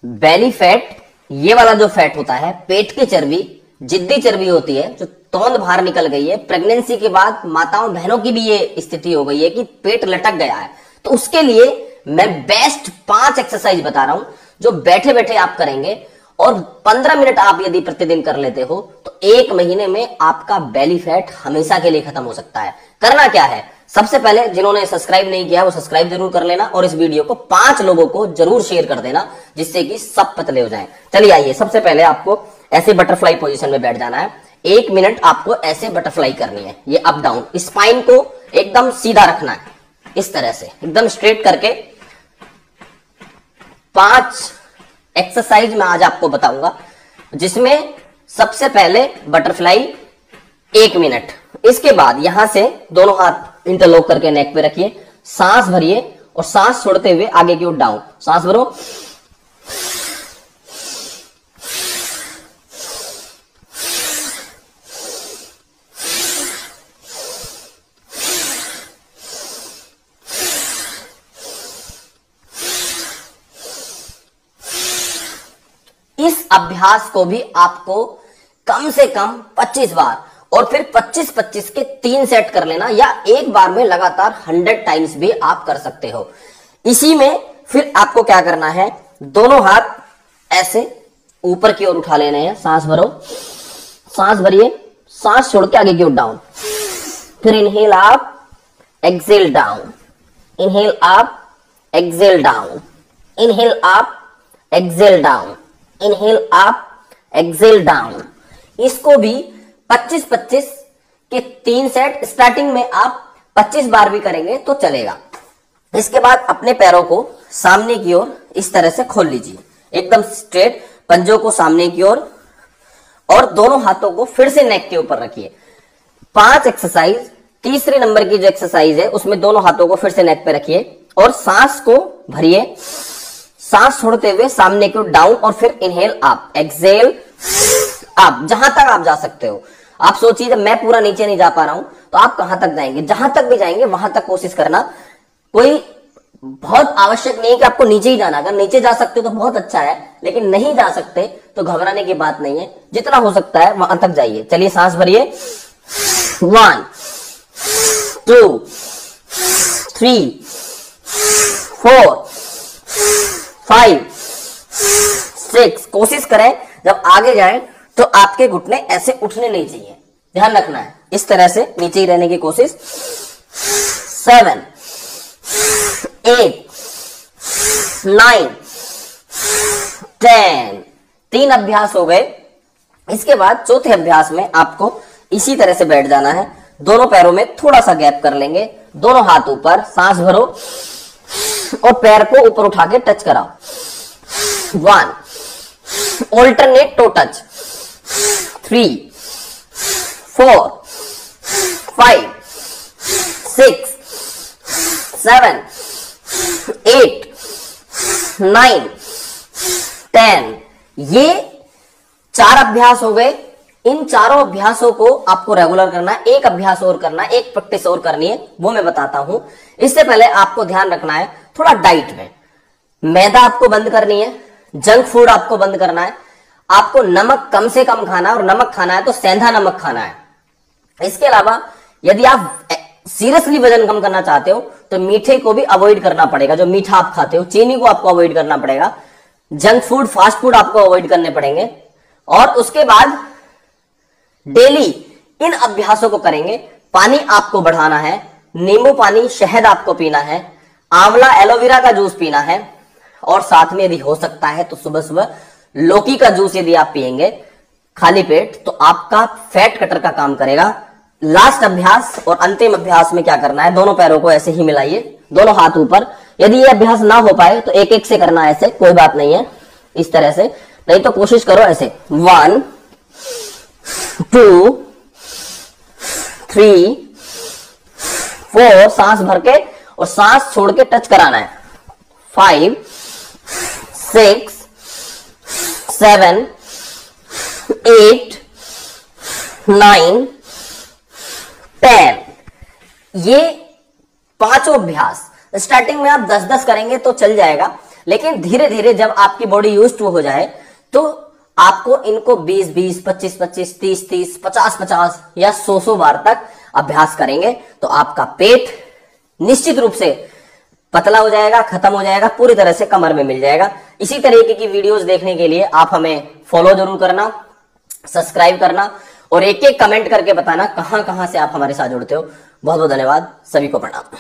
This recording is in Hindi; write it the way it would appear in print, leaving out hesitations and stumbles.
बेली फैट, ये वाला जो फैट होता है, पेट की चर्बी, जिद्दी चर्बी होती है, जो तौंद बाहर निकल गई है, प्रेगनेंसी के बाद माताओं बहनों की भी ये स्थिति हो गई है कि पेट लटक गया है, तो उसके लिए मैं बेस्ट 5 एक्सरसाइज बता रहा हूं जो बैठे बैठे आप करेंगे और 15 मिनट आप यदि प्रतिदिन कर लेते हो तो 1 महीने में आपका बेली फैट हमेशा के लिए खत्म हो सकता है। करना क्या है, सबसे पहले जिन्होंने सब्सक्राइब नहीं किया वो सब्सक्राइब जरूर कर लेना और इस वीडियो को 5 लोगों को जरूर शेयर कर देना जिससे कि सब पतले हो जाएं। चलिए आइए, सबसे पहले आपको ऐसे बटरफ्लाई पोजीशन में बैठ जाना है। 1 मिनट आपको ऐसे बटरफ्लाई करनी है, ये अप डाउन, स्पाइन को एकदम सीधा रखना है, इस तरह से एकदम स्ट्रेट करके। 5 एक्सरसाइज मैं आज आपको बताऊंगा जिसमें सबसे पहले बटरफ्लाई 1 मिनट, इसके बाद यहां से दोनों हाथ इंटरलॉक करके नेक पे रखिए, सांस भरिए और सांस छोड़ते हुए आगे की ओर डाउन, सांस भरो, इस अभ्यास को भी आपको कम से कम 25 बार और फिर 25-25 के 3 सेट कर लेना, या एक बार में लगातार 100 टाइम्स भी आप कर सकते हो। इसी में फिर आपको क्या करना है, दोनों हाथ ऐसे ऊपर की ओर उठा लेने हैं, सांस भरो, सांस भरिए, सांस छोड़ के आगे की ओर डाउन, फिर inhale up, exhale down, inhale up, exhale down, inhale up, exhale down, inhale up, exhale down. इसको भी 25-25 के 3 सेट, स्टार्टिंग में आप 25 बार भी करेंगे तो चलेगा। इसके बाद अपने पैरों को सामने की ओर इस तरह से खोल लीजिए, एकदम स्ट्रेट, पंजों को सामने की ओर और दोनों हाथों को फिर से नेक के ऊपर रखिए। 5 एक्सरसाइज, तीसरे नंबर की जो एक्सरसाइज है उसमें दोनों हाथों को फिर से नेक पे रखिए और सांस को भरिए, सांस छोड़ते हुए सामने की ओर डाउन और फिर इनहेल अप, एक्सेल अप, जहां तक आप जा सकते हो। आप सोचिए जब मैं पूरा नीचे नहीं जा पा रहा हूं तो आप कहां तक जाएंगे, जहां तक भी जाएंगे वहां तक कोशिश करना। कोई बहुत आवश्यक नहीं है कि आपको नीचे ही जाना, अगर नीचे जा सकते हो तो बहुत अच्छा है, लेकिन नहीं जा सकते तो घबराने की बात नहीं है, जितना हो सकता है वहां तक जाइए। चलिए सांस भरिए, 1 2 3 4 5 6। कोशिश करें जब आगे जाएं तो आपके घुटने ऐसे उठने नहीं चाहिए, ध्यान रखना है, इस तरह से नीचे ही रहने की कोशिश। 7 8 9 10। 3 अभ्यास हो गए। इसके बाद चौथे अभ्यास में आपको इसी तरह से बैठ जाना है, दोनों पैरों में थोड़ा सा गैप कर लेंगे, दोनों हाथ ऊपर, सांस भरो और पैर को ऊपर उठा के टच कराओ। 1 ऑल्टरनेट टो टच, 3 4 5 6 7 8 9 10। ये 4 अभ्यास हो गए। इन चारों अभ्यासों को आपको रेगुलर करना है, एक अभ्यास और करना है, एक प्रैक्टिस और करनी है, वो मैं बताता हूं। इससे पहले आपको ध्यान रखना है थोड़ा डाइट में, मैदा आपको बंद करनी है, जंक फूड आपको बंद करना है, आपको नमक कम से कम खाना है और नमक खाना है तो सेंधा नमक खाना है। इसके अलावा यदि आप सीरियसली वजन कम करना चाहते हो तो मीठे को भी अवॉइड करना पड़ेगा, जो मीठा आप खाते हो, चीनी को आपको अवॉइड करना पड़ेगा, जंक फूड, फास्ट फूड आपको अवॉइड करने पड़ेंगे। और उसके बाद डेली इन अभ्यासों को करेंगे। पानी आपको बढ़ाना है, नींबू पानी, शहद आपको पीना है, आंवला एलोवेरा का जूस पीना है और साथ में यदि हो सकता है तो सुबह सुबह लौकी का जूस यदि आप पिएंगे खाली पेट तो आपका फैट कटर का काम करेगा। लास्ट अभ्यास और अंतिम अभ्यास में क्या करना है, दोनों पैरों को ऐसे ही मिलाइए, दोनों हाथ ऊपर। यदि ये अभ्यास ना हो पाए तो एक एक से करना है, ऐसे कोई बात नहीं है, इस तरह से, नहीं तो कोशिश करो ऐसे, 1 2 3 4, सांस भर के और सांस छोड़ के टच कराना है, 5 6 7 8 9 10। ये 5 अभ्यास स्टार्टिंग में आप 10-10 करेंगे तो चल जाएगा, लेकिन धीरे धीरे जब आपकी बॉडी यूज्ड टू हो जाए तो आपको इनको 20-20, 25-25, 30-30, 50-50 या 100 बार तक अभ्यास करेंगे तो आपका पेट निश्चित रूप से पतला हो जाएगा, खत्म हो जाएगा, पूरी तरह से कमर में मिल जाएगा। इसी तरीके की वीडियोस देखने के लिए आप हमें फॉलो जरूर करना, सब्सक्राइब करना और एक एक कमेंट करके बताना कहां कहां से आप हमारे साथ जुड़ते हो। बहुत बहुत धन्यवाद, सभी को प्रणाम।